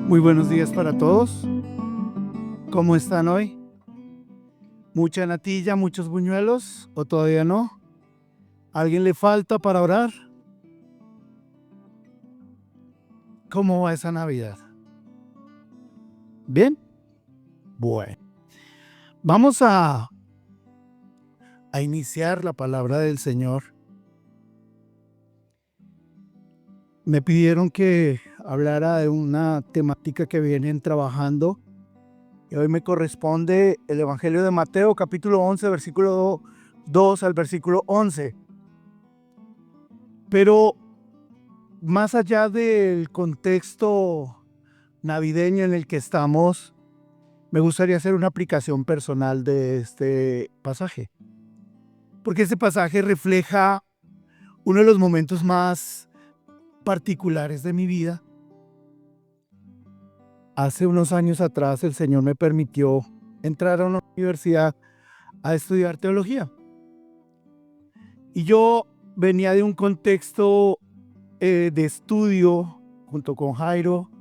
Muy buenos días para todos. ¿Cómo están hoy? ¿Mucha natilla, muchos buñuelos o todavía no? ¿Alguien le falta para orar? ¿Cómo va esa Navidad? ¿Bien? Bueno, vamos a iniciar la palabra del Señor. Me pidieron que hablara de una temática que vienen trabajando y hoy me corresponde el Evangelio de Mateo, capítulo 11, versículo 2 al versículo 11. Pero más allá del contexto navideño en el que estamos, me gustaría hacer una aplicación personal de este pasaje. Porque este pasaje refleja uno de los momentos más particulares de mi vida. Hace unos años atrás el Señor me permitió entrar a una universidad a estudiar teología. Y yo venía de un contexto de estudio junto con Jairo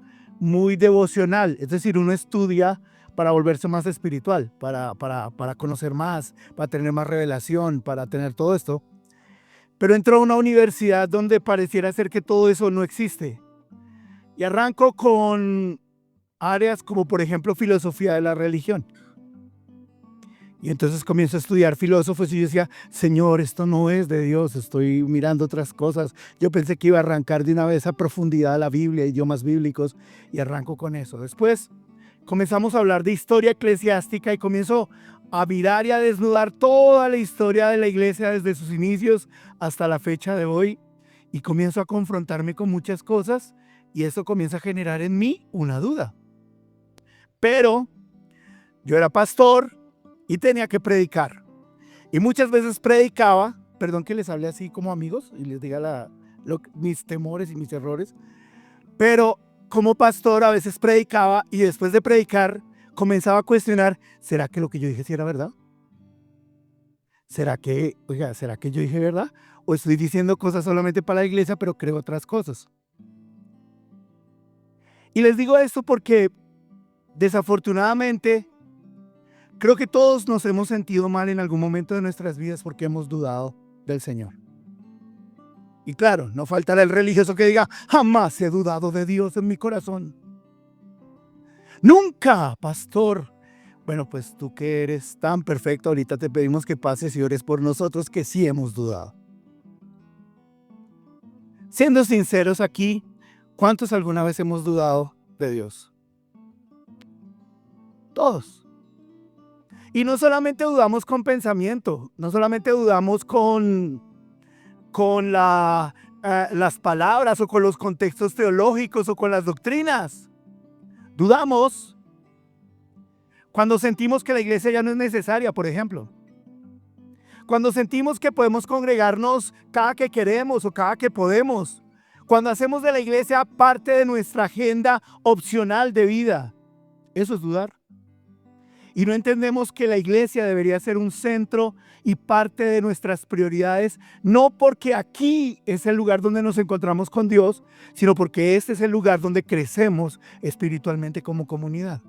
muy devocional, es decir, uno estudia para volverse más espiritual, para conocer más, para tener más revelación, para tener todo esto. Pero entro a una universidad donde pareciera ser que todo eso no existe. Y arranco con áreas como, por ejemplo, filosofía de la religión. Y entonces comienzo a estudiar filósofos y yo decía, Señor, esto no es de Dios, estoy mirando otras cosas. Yo pensé que iba a arrancar de una vez a profundidad la Biblia, idiomas bíblicos, y arranco con eso. Después comenzamos a hablar de historia eclesiástica y comienzo a mirar y a desnudar toda la historia de la iglesia desde sus inicios hasta la fecha de hoy. Y comienzo a confrontarme con muchas cosas y eso comienza a generar en mí una duda. Pero yo era pastor y tenía que predicar. Y muchas veces predicaba, perdón que les hable así como amigos y les diga mis temores y mis errores, pero como pastor a veces predicaba y después de predicar comenzaba a cuestionar, ¿será que lo que yo dije sí era verdad? ¿Será que yo dije verdad? ¿O estoy diciendo cosas solamente para la iglesia pero creo otras cosas? Y les digo esto porque desafortunadamente creo que todos nos hemos sentido mal en algún momento de nuestras vidas porque hemos dudado del Señor. Y claro, no faltará el religioso que diga, jamás he dudado de Dios en mi corazón. Nunca, pastor. Bueno, pues tú que eres tan perfecto, ahorita te pedimos que pases y ores por nosotros que sí hemos dudado. Siendo sinceros aquí, ¿cuántos alguna vez hemos dudado de Dios? Todos. Y no solamente dudamos con pensamiento, no solamente dudamos con las palabras o con los contextos teológicos o con las doctrinas. Dudamos cuando sentimos que la iglesia ya no es necesaria, por ejemplo. Cuando sentimos que podemos congregarnos cada que queremos o cada que podemos. Cuando hacemos de la iglesia parte de nuestra agenda opcional de vida. Eso es dudar. Y no entendemos que la iglesia debería ser un centro y parte de nuestras prioridades, no porque aquí es el lugar donde nos encontramos con Dios, sino porque este es el lugar donde crecemos espiritualmente como comunidad.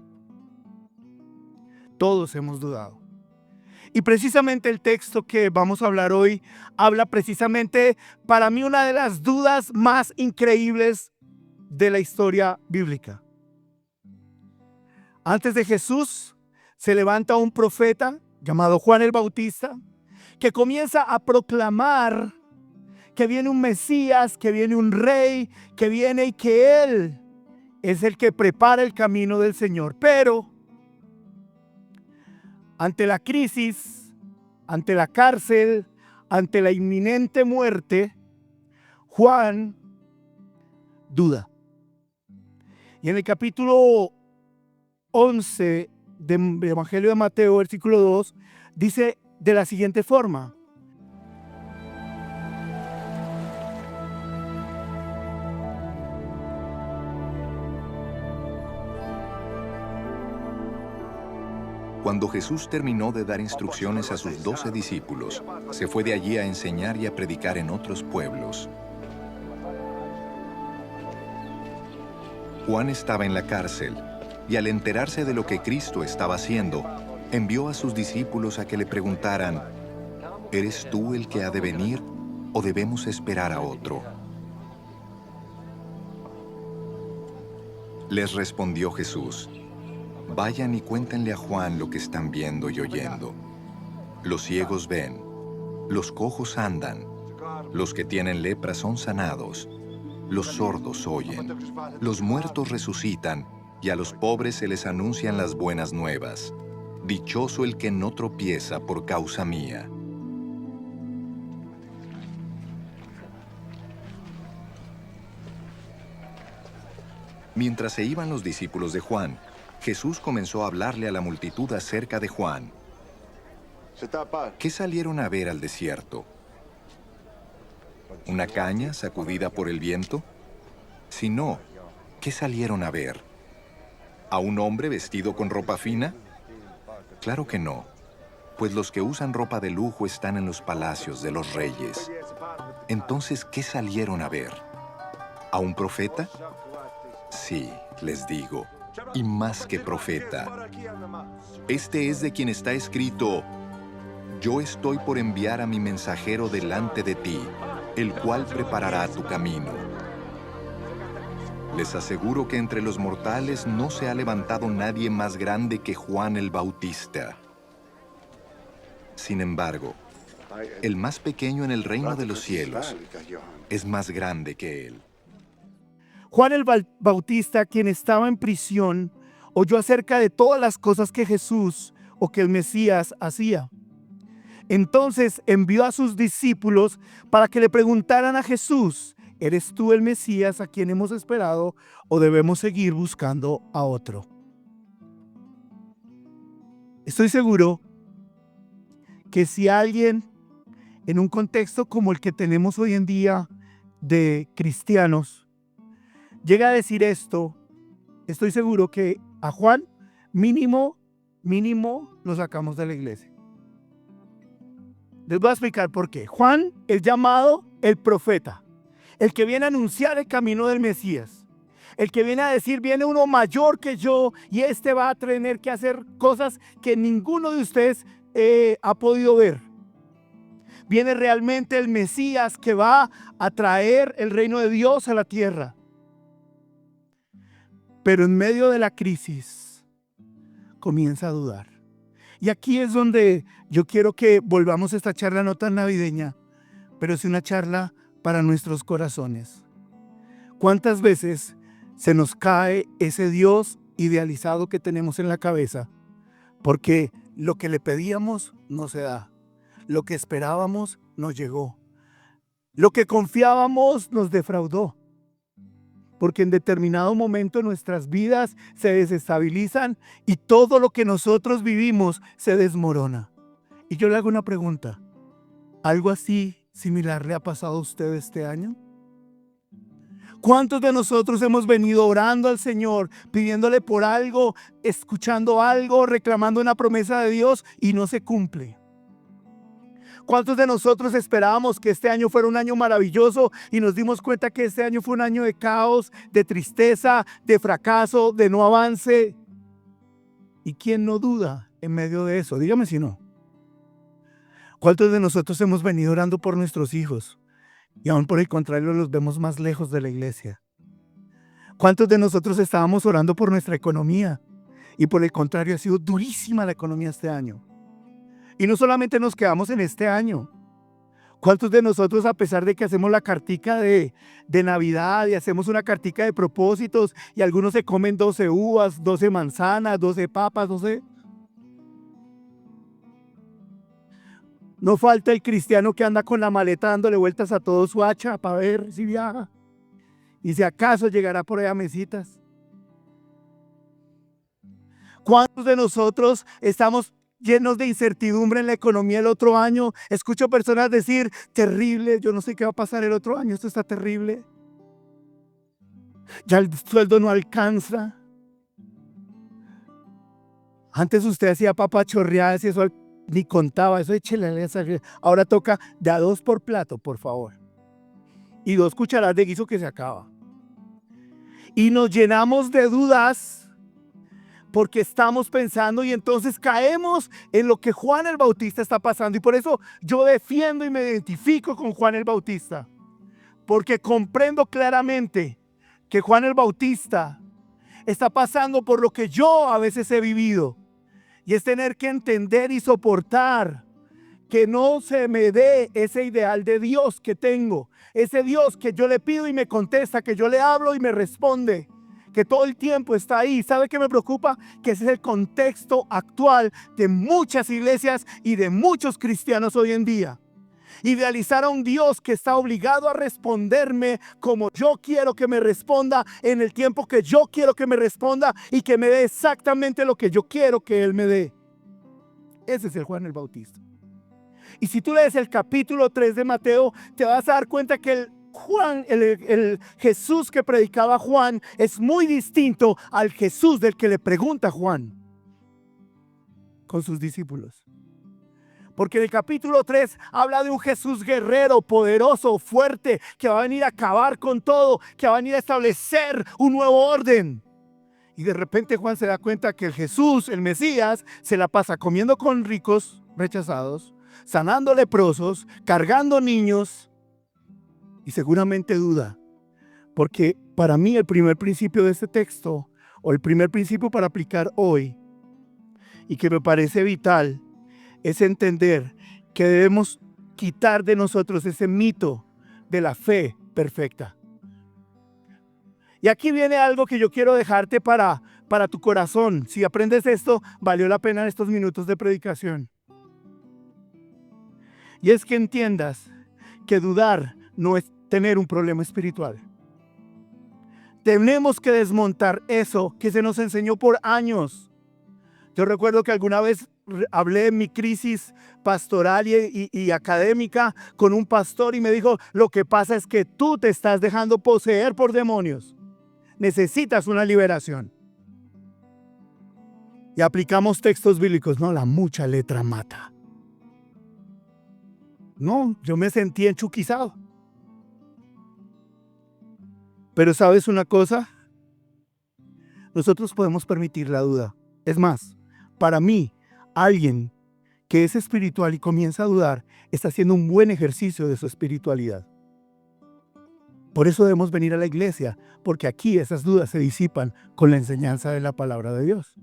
Todos hemos dudado. Y precisamente el texto que vamos a hablar hoy habla precisamente, para mí, una de las dudas más increíbles de la historia bíblica. Antes de Jesús, se levanta un profeta llamado Juan el Bautista que comienza a proclamar que viene un Mesías, que viene un rey, que viene y que Él es el que prepara el camino del Señor. Pero ante la crisis, ante la cárcel, ante la inminente muerte, Juan duda. Y en el capítulo 11 del Evangelio de Mateo, versículo 2, dice de la siguiente forma: Cuando Jesús terminó de dar instrucciones a sus 12 discípulos, se fue de allí a enseñar y a predicar en otros pueblos. Juan estaba en la cárcel y al enterarse de lo que Cristo estaba haciendo, envió a sus discípulos a que le preguntaran, ¿eres tú el que ha de venir o debemos esperar a otro? Les respondió Jesús, vayan y cuéntenle a Juan lo que están viendo y oyendo. Los ciegos ven, los cojos andan, los que tienen lepra son sanados, los sordos oyen, los muertos resucitan y a los pobres se les anuncian las buenas nuevas. Dichoso el que no tropieza por causa mía. Mientras se iban los discípulos de Juan, Jesús comenzó a hablarle a la multitud acerca de Juan. ¿Qué salieron a ver al desierto? ¿Una caña sacudida por el viento? Si no, ¿qué salieron a ver? ¿A un hombre vestido con ropa fina? Claro que no, pues los que usan ropa de lujo están en los palacios de los reyes. Entonces, ¿qué salieron a ver? ¿A un profeta? Sí, les digo, y más que profeta. Este es de quien está escrito, yo estoy por enviar a mi mensajero delante de ti, el cual preparará tu camino. Les aseguro que entre los mortales no se ha levantado nadie más grande que Juan el Bautista. Sin embargo, el más pequeño en el reino de los cielos es más grande que él. Juan el Bautista, quien estaba en prisión, oyó acerca de todas las cosas que Jesús o que el Mesías hacía. Entonces envió a sus discípulos para que le preguntaran a Jesús, ¿eres tú el Mesías a quien hemos esperado o debemos seguir buscando a otro? Estoy seguro que si alguien en un contexto como el que tenemos hoy en día de cristianos llega a decir esto, estoy seguro que a Juan mínimo lo sacamos de la iglesia. Les voy a explicar por qué. Juan es llamado el profeta, el que viene a anunciar el camino del Mesías, el que viene a decir, viene uno mayor que yo y este va a tener que hacer cosas que ninguno de ustedes ha podido ver. Viene realmente el Mesías que va a traer el reino de Dios a la tierra. Pero en medio de la crisis comienza a dudar. Y aquí es donde yo quiero que volvamos a esta charla no tan navideña, pero es una charla para nuestros corazones. ¿Cuántas veces se nos cae ese Dios idealizado que tenemos en la cabeza? Porque lo que le pedíamos no se da. Lo que esperábamos no llegó. Lo que confiábamos nos defraudó. Porque en determinado momento nuestras vidas se desestabilizan y todo lo que nosotros vivimos se desmorona. Y yo le hago una pregunta. ¿Algo así similar le ha pasado a usted este año? ¿Cuántos de nosotros hemos venido orando al Señor, pidiéndole por algo, escuchando algo, reclamando una promesa de Dios y no se cumple? ¿Cuántos de nosotros esperábamos que este año fuera un año maravilloso y nos dimos cuenta que este año fue un año de caos, de tristeza, de fracaso, de no avance? ¿Y quién no duda en medio de eso? Dígame si no. ¿Cuántos de nosotros hemos venido orando por nuestros hijos y aún por el contrario los vemos más lejos de la iglesia? ¿Cuántos de nosotros estábamos orando por nuestra economía y por el contrario ha sido durísima la economía este año? Y no solamente nos quedamos en este año. ¿Cuántos de nosotros, a pesar de que hacemos la cartica de Navidad y hacemos una cartica de propósitos y algunos se comen 12 uvas, 12 manzanas, 12 papas, 12? No falta el cristiano que anda con la maleta dándole vueltas a todo su hacha para ver si viaja. Y si acaso llegará por ahí a mesitas. ¿Cuántos de nosotros estamos llenos de incertidumbre en la economía el otro año? Escucho personas decir, terrible, yo no sé qué va a pasar el otro año, esto está terrible. Ya el sueldo no alcanza. Antes usted hacía papachorreadas y eso ni contaba, eso échele. Ahora toca de a 2 por plato, por favor. Y 2 cucharadas de guiso que se acaba. Y nos llenamos de dudas porque estamos pensando y entonces caemos en lo que Juan el Bautista está pasando. Y por eso yo defiendo y me identifico con Juan el Bautista. Porque comprendo claramente que Juan el Bautista está pasando por lo que yo a veces he vivido. Y es tener que entender y soportar que no se me dé ese ideal de Dios que tengo. Ese Dios que yo le pido y me contesta, que yo le hablo y me responde, que todo el tiempo está ahí. ¿Sabe qué me preocupa? Que ese es el contexto actual de muchas iglesias y de muchos cristianos hoy en día. Idealizar a un Dios que está obligado a responderme como yo quiero que me responda, en el tiempo que yo quiero que me responda y que me dé exactamente lo que yo quiero que Él me dé. Ese es el Juan el Bautista. Y si tú lees el capítulo 3 de Mateo, te vas a dar cuenta que el Jesús que predicaba Juan es muy distinto al Jesús del que le pregunta Juan con sus discípulos. Porque en el capítulo 3 habla de un Jesús guerrero, poderoso, fuerte, que va a venir a acabar con todo, que va a venir a establecer un nuevo orden. Y de repente Juan se da cuenta que el Jesús, el Mesías, se la pasa comiendo con ricos rechazados, sanando leprosos, cargando niños, y seguramente duda. Porque para mí el primer principio de este texto, o el primer principio para aplicar hoy, y que me parece vital, es entender que debemos quitar de nosotros ese mito de la fe perfecta. Y aquí viene algo que yo quiero dejarte para tu corazón. Si aprendes esto, valió la pena estos minutos de predicación. Y es que entiendas que dudar no es tener un problema espiritual. Tenemos que desmontar eso que se nos enseñó por años. Yo recuerdo que alguna vez hablé en mi crisis pastoral y académica con un pastor y me dijo, lo que pasa es que tú te estás dejando poseer por demonios. Necesitas una liberación. Y aplicamos textos bíblicos. No, la mucha letra mata. No, yo me sentí enchuquizado. Pero ¿sabes una cosa? Nosotros podemos permitir la duda. Es más, para mí, alguien que es espiritual y comienza a dudar, está haciendo un buen ejercicio de su espiritualidad. Por eso debemos venir a la iglesia, porque aquí esas dudas se disipan con la enseñanza de la palabra de Dios.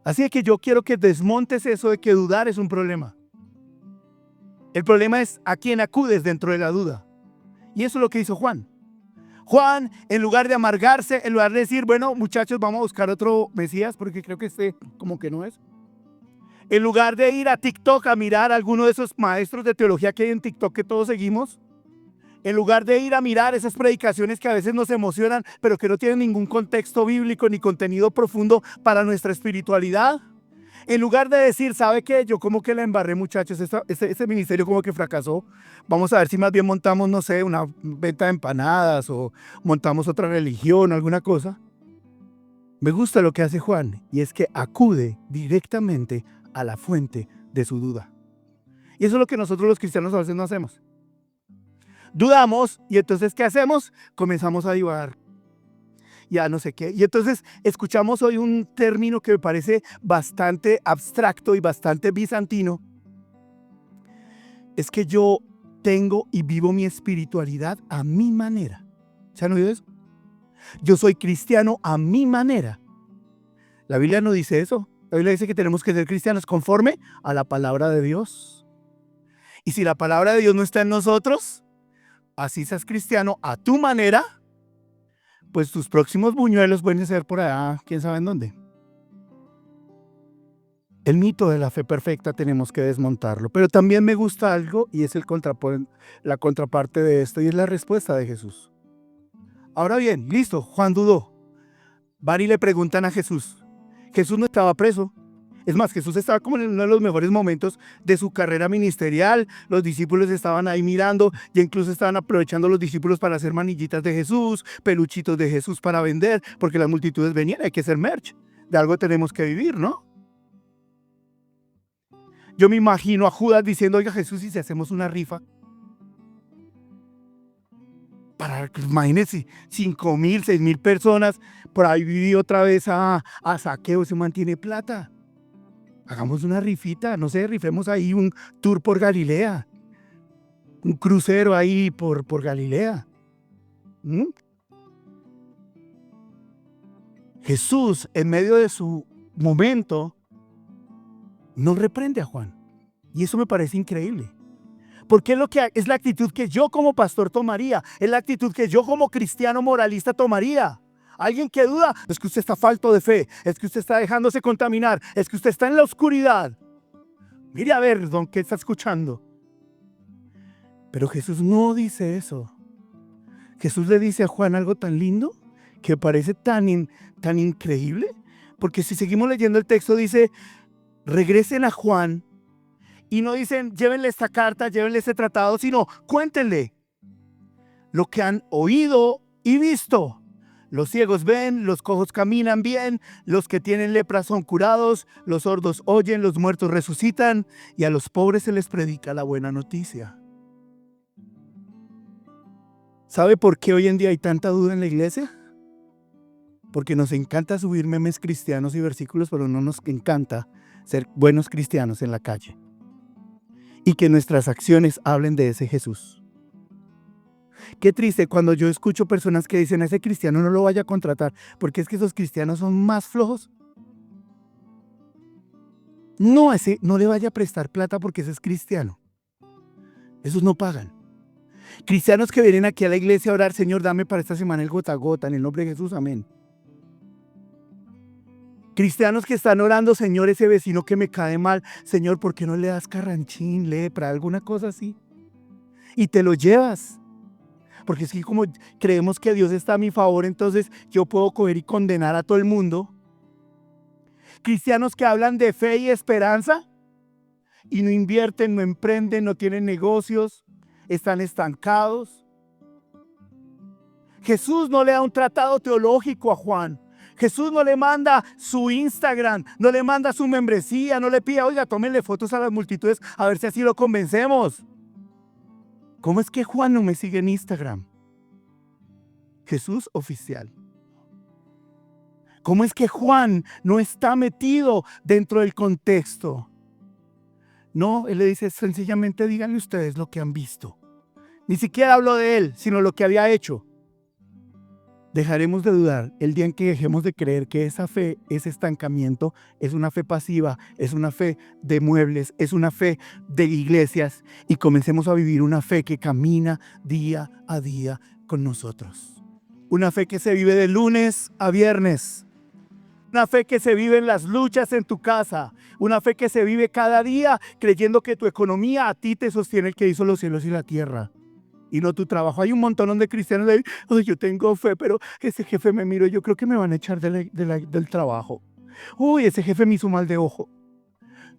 Así que yo quiero que desmontes eso de que dudar es un problema. El problema es a quién acudes dentro de la duda. Y eso es lo que hizo Juan. Juan, en lugar de amargarse, en lugar de decir, bueno, muchachos, vamos a buscar otro Mesías, porque creo que este como que no es. En lugar de ir a TikTok a mirar a alguno de esos maestros de teología que hay en TikTok que todos seguimos, en lugar de ir a mirar esas predicaciones que a veces nos emocionan, pero que no tienen ningún contexto bíblico ni contenido profundo para nuestra espiritualidad, en lugar de decir, ¿sabe qué? Yo como que la embarré, muchachos, ese ministerio como que fracasó. Vamos a ver si más bien montamos, no sé, una venta de empanadas o montamos otra religión o alguna cosa. Me gusta lo que hace Juan y es que acude directamente a la fuente de su duda. Y eso es lo que nosotros los cristianos a veces no hacemos. Dudamos y entonces ¿qué hacemos? Comenzamos a divagar. Ya no sé qué. Y entonces escuchamos hoy un término que me parece bastante abstracto y bastante bizantino. Es que yo tengo y vivo mi espiritualidad a mi manera. ¿Se han oído eso? Yo soy cristiano a mi manera. La Biblia no dice eso. La Biblia dice que tenemos que ser cristianos conforme a la palabra de Dios. Y si la palabra de Dios no está en nosotros, así seas cristiano a tu manera, pues tus próximos buñuelos pueden ser por allá, quién sabe en dónde. El mito de la fe perfecta tenemos que desmontarlo. Pero también me gusta algo y es la contraparte de esto y es la respuesta de Jesús. Ahora bien, listo, Juan dudó. Van y le preguntan a Jesús. Jesús no estaba preso. Es más, Jesús estaba como en uno de los mejores momentos de su carrera ministerial. Los discípulos estaban ahí mirando y incluso estaban aprovechando los discípulos para hacer manillitas de Jesús, peluchitos de Jesús para vender, porque las multitudes venían, hay que hacer merch. De algo tenemos que vivir, ¿no? Yo me imagino a Judas diciendo, oiga Jesús, ¿y si hacemos una rifa? para, imagínense, 5.000, 6.000 personas. Por ahí viví otra vez a Saqueo, se mantiene plata. Hagamos una rifita, no sé, rifemos ahí un tour por Galilea. Un crucero ahí por Galilea. ¿Mm? Jesús, en medio de su momento, no reprende a Juan. Y eso me parece increíble. Porque es la actitud que yo como pastor tomaría. Es la actitud que yo como cristiano moralista tomaría. Alguien que duda, es que usted está falto de fe. Es que usted está dejándose contaminar. Es que usted está en la oscuridad. Mire a ver, don, ¿qué está escuchando? Pero Jesús no dice eso. Jesús le dice a Juan algo tan lindo que parece tan increíble. Porque si seguimos leyendo el texto dice, regresen a Juan. Y no dicen, llévenle esta carta, llévenle este tratado, sino cuéntenle lo que han oído y visto. Los ciegos ven, los cojos caminan bien, los que tienen lepra son curados, los sordos oyen, los muertos resucitan y a los pobres se les predica la buena noticia. ¿Sabe por qué hoy en día hay tanta duda en la iglesia? Porque nos encanta subir memes cristianos y versículos, pero no nos encanta ser buenos cristianos en la calle. Y que nuestras acciones hablen de ese Jesús. Qué triste cuando yo escucho personas que dicen, a ese cristiano no lo vaya a contratar, porque es que esos cristianos son más flojos. No, a ese no le vaya a prestar plata porque ese es cristiano. Esos no pagan. Cristianos que vienen aquí a la iglesia a orar, Señor, dame para esta semana el gota a gota, en el nombre de Jesús, amén. Cristianos que están orando, Señor, ese vecino que me cae mal, Señor, ¿por qué no le das carranchín, lepra, alguna cosa así? Y te lo llevas. Porque es que como creemos que Dios está a mi favor, entonces yo puedo coger y condenar a todo el mundo. Cristianos que hablan de fe y esperanza y no invierten, no emprenden, no tienen negocios, están estancados. Jesús no le da un tratado teológico a Juan. Jesús no le manda su Instagram, no le manda su membresía, no le pide, oiga, tómenle fotos a las multitudes a ver si así lo convencemos. ¿Cómo es que Juan no me sigue en Instagram? Jesús oficial. ¿Cómo es que Juan no está metido dentro del contexto? No, él le dice sencillamente díganle ustedes lo que han visto. Ni siquiera habló de él, sino lo que había hecho. Dejaremos de dudar el día en que dejemos de creer que esa fe, ese estancamiento, es una fe pasiva, es una fe de muebles, es una fe de iglesias y comencemos a vivir una fe que camina día a día con nosotros. Una fe que se vive de lunes a viernes. Una fe que se vive en las luchas en tu casa. Una fe que se vive cada día creyendo que tu economía a ti te sostiene el que hizo los cielos y la tierra. Y no tu trabajo. Hay un montón de cristianos de ahí, yo tengo fe, pero ese jefe me miro, yo creo que me van a echar del trabajo. Uy, ese jefe me hizo mal de ojo.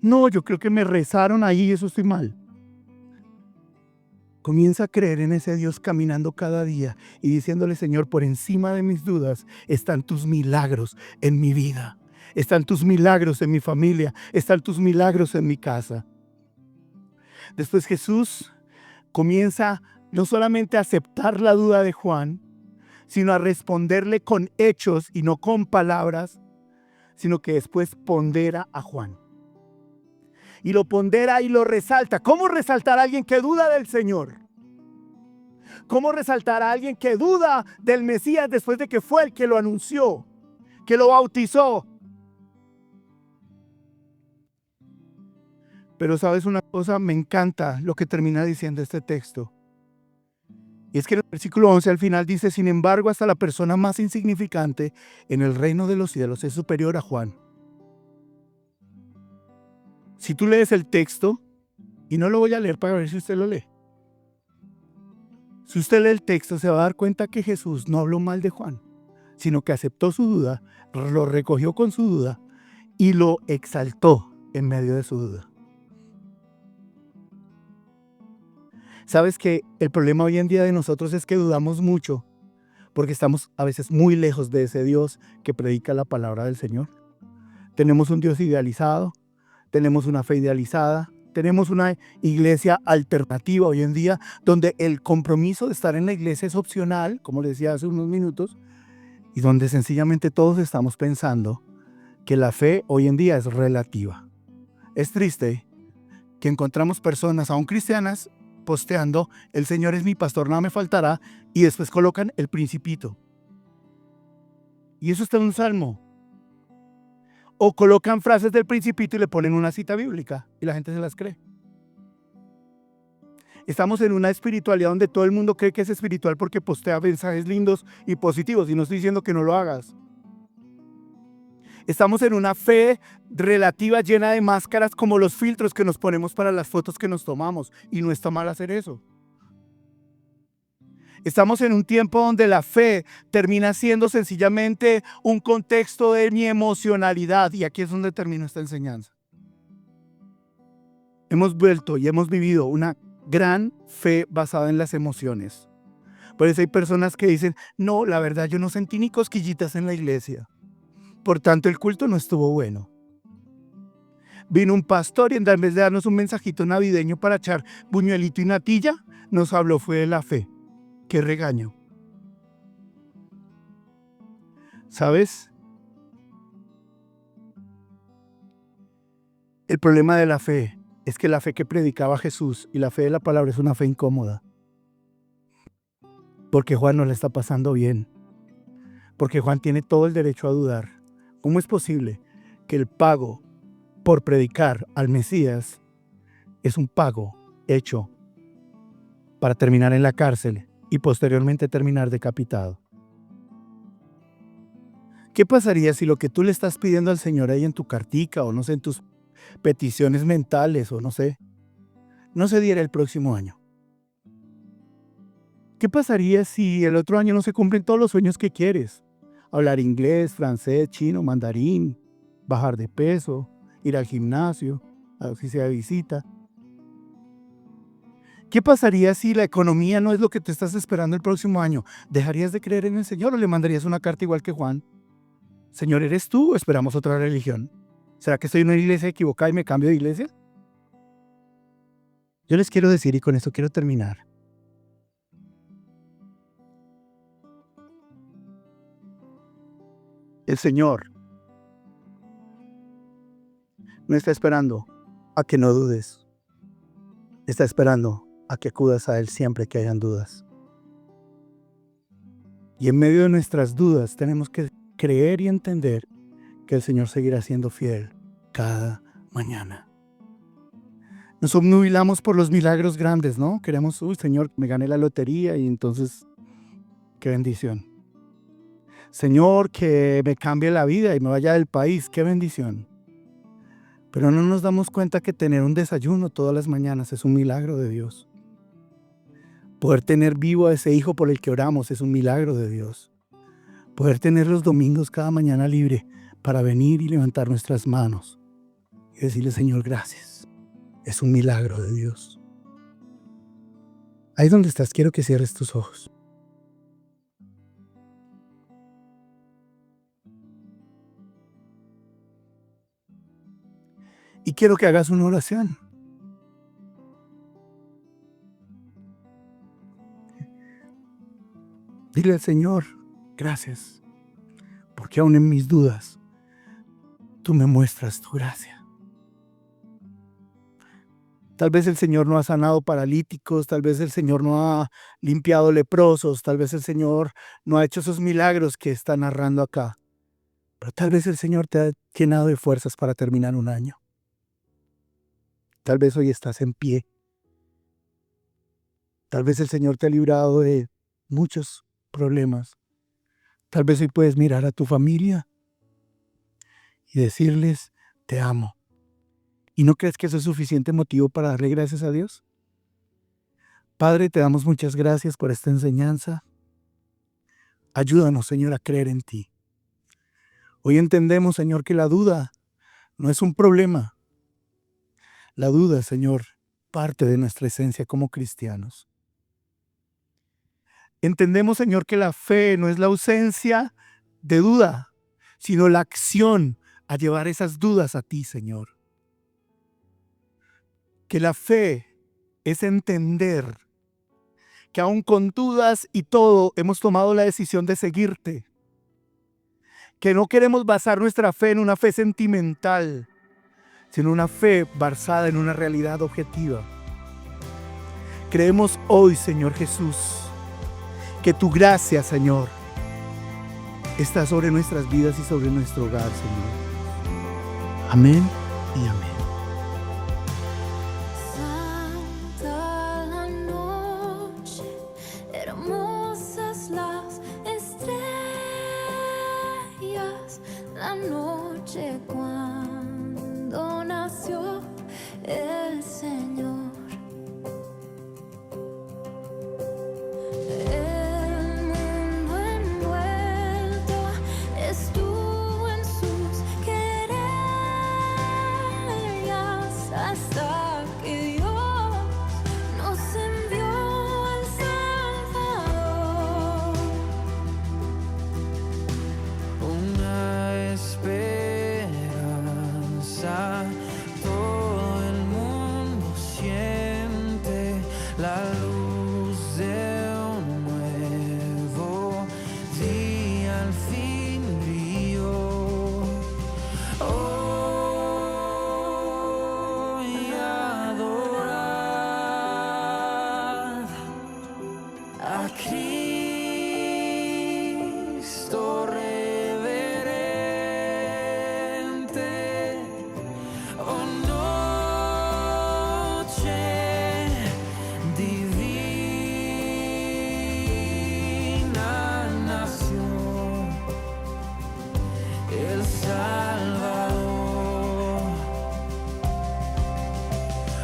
No, yo creo que me rezaron ahí y eso estoy mal. Comienza a creer en ese Dios caminando cada día y diciéndole, Señor, por encima de mis dudas están tus milagros en mi vida. Están tus milagros en mi familia. Están tus milagros en mi casa. Después Jesús comienza no solamente a aceptar la duda de Juan, sino a responderle con hechos y no con palabras, sino que después pondera a Juan. Y lo pondera y lo resalta. ¿Cómo resaltar a alguien que duda del Señor? ¿Cómo resaltar a alguien que duda del Mesías después de que fue el que lo anunció, que lo bautizó? Pero sabes una cosa, me encanta lo que termina diciendo este texto. Y es que en el versículo 11 al final dice, sin embargo, hasta la persona más insignificante en el reino de los cielos es superior a Juan. Si tú lees el texto, y no lo voy a leer para ver si usted lo lee. Si usted lee el texto, se va a dar cuenta que Jesús no habló mal de Juan, sino que aceptó su duda, lo recogió con su duda y lo exaltó en medio de su duda. Sabes que el problema hoy en día de nosotros es que dudamos mucho porque estamos a veces muy lejos de ese Dios que predica la palabra del Señor. Tenemos un Dios idealizado, tenemos una fe idealizada, Tenemos una iglesia alternativa hoy en día, donde el compromiso de estar en la iglesia es opcional, como les decía hace unos minutos, y donde sencillamente todos estamos pensando que la fe hoy en día es relativa. Es triste que encontramos personas, aún cristianas, posteando, el Señor es mi pastor, nada me faltará, y después colocan el Principito. Y eso está en un salmo. O colocan frases del Principito y le ponen una cita bíblica, y la gente se las cree. Estamos en una espiritualidad donde todo el mundo cree que es espiritual porque postea mensajes lindos y positivos, y no estoy diciendo que no lo hagas. Estamos en una fe relativa llena de máscaras como los filtros que nos ponemos para las fotos que nos tomamos, y no está mal hacer eso. Estamos en un tiempo donde la fe termina siendo sencillamente un contexto de mi emocionalidad, y aquí es donde termina esta enseñanza. Hemos vuelto y hemos vivido una gran fe basada en las emociones. Por eso hay personas que dicen, no, la verdad yo no sentí ni cosquillitas en la iglesia. Por tanto, el culto no estuvo bueno. Vino un pastor y en vez de darnos un mensajito navideño para echar buñuelito y natilla, nos habló fue de la fe. ¡Qué regaño! ¿Sabes? El problema de la fe es que la fe que predicaba Jesús y la fe de la palabra es una fe incómoda. Porque Juan no le está pasando bien. Porque Juan tiene todo el derecho a dudar. ¿Cómo es posible que el pago por predicar al Mesías es un pago hecho para terminar en la cárcel y posteriormente terminar decapitado? ¿Qué pasaría si lo que tú le estás pidiendo al Señor ahí en tu cartica o no sé, en tus peticiones mentales o no sé, no se diera el próximo año? ¿Qué pasaría si el otro año no se cumplen todos los sueños que quieres? Hablar inglés, francés, chino, mandarín, bajar de peso, ir al gimnasio, si sea visita. ¿Qué pasaría si la economía no es lo que te estás esperando el próximo año? ¿Dejarías de creer en el Señor o le mandarías una carta igual que Juan? Señor, ¿eres tú o esperamos otra religión? ¿Será que estoy en una iglesia equivocada y me cambio de iglesia? Yo les quiero decir, y con esto quiero terminar, el Señor no está esperando a que no dudes. Está esperando a que acudas a Él siempre que hayan dudas. Y en medio de nuestras dudas tenemos que creer y entender que el Señor seguirá siendo fiel cada mañana. Nos obnubilamos por los milagros grandes, ¿no? Queremos, Señor, me gané la lotería y entonces, qué bendición. Señor, que me cambie la vida y me vaya del país, qué bendición. Pero no nos damos cuenta que tener un desayuno todas las mañanas es un milagro de Dios. Poder tener vivo a ese hijo por el que oramos es un milagro de Dios. Poder tener los domingos cada mañana libre para venir y levantar nuestras manos y decirle, Señor, gracias. Es un milagro de Dios. Ahí donde estás, quiero que cierres tus ojos. Y quiero que hagas una oración. Dile al Señor, gracias, porque aún en mis dudas, tú me muestras tu gracia. Tal vez el Señor no ha sanado paralíticos, tal vez el Señor no ha limpiado leprosos, tal vez el Señor no ha hecho esos milagros que está narrando acá. Pero tal vez el Señor te ha llenado de fuerzas para terminar un año. Tal vez hoy estás en pie. Tal vez el Señor te ha librado de muchos problemas. Tal vez hoy puedes mirar a tu familia y decirles, te amo. ¿Y no crees que eso es suficiente motivo para darle gracias a Dios? Padre, te damos muchas gracias por esta enseñanza. Ayúdanos, Señor, a creer en ti. Hoy entendemos, Señor, que la duda no es un problema. La duda, Señor, parte de nuestra esencia como cristianos. Entendemos, Señor, que la fe no es la ausencia de duda, sino la acción a llevar esas dudas a ti, Señor. que la fe es entender que aun con dudas y todo hemos tomado la decisión de seguirte, que no queremos basar nuestra fe en una fe sentimental, sino una fe basada en una realidad objetiva. Creemos hoy, Señor Jesús, que tu gracia, Señor, está sobre nuestras vidas y sobre nuestro hogar, Señor. Amén y amén. Santa la noche, hermosas las estrellas, la noche cuando nació el Señor. El mundo envuelto estuvo en sus querellas hasta que Dios nos envió al Salvador. Una esperanza, todo el mundo siente la luz de un nuevo día al fin brilló. Hoy adorad a Cristo reverente, oh noche divina, nació el Salvador.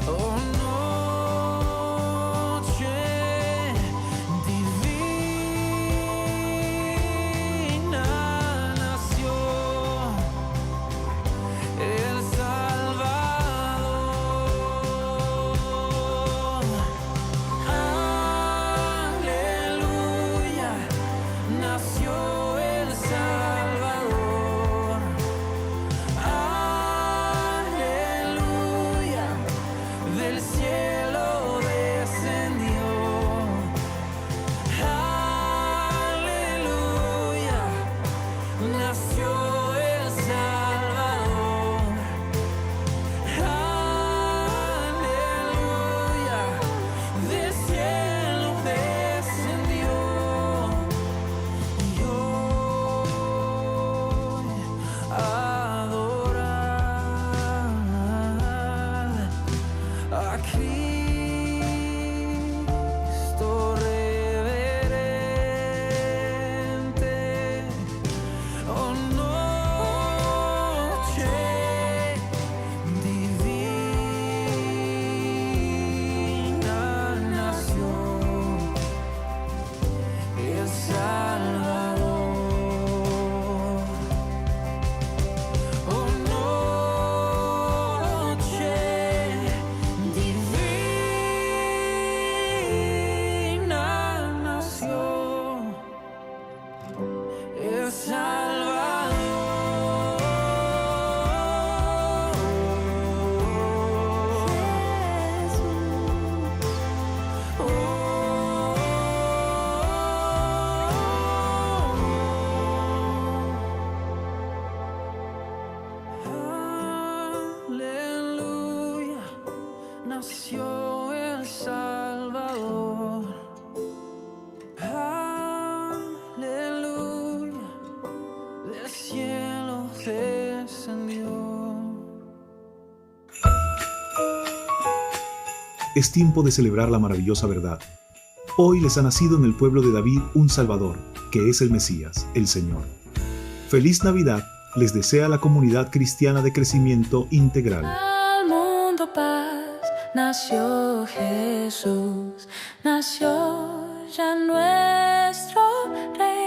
Oh noche divina, nació el Salvador. Aleluya, nació el Salvador. Aleluya, del cielo descendió. Aleluya, nació el Salvador. Aleluya, del cielo descendió. Yo adorad a Cristo reverente, oh noche divina, nació el Salvador. Oh noche divina, nació el Aleluya, nació el Salvador. Aleluya, del cielo descendió. Es tiempo de celebrar la maravillosa verdad. Hoy les ha nacido en el pueblo de David un Salvador, que es el Mesías, el Señor. Feliz Navidad les desea la comunidad cristiana de crecimiento integral. Al mundo paz, nació Jesús, nació ya nuestro Rey.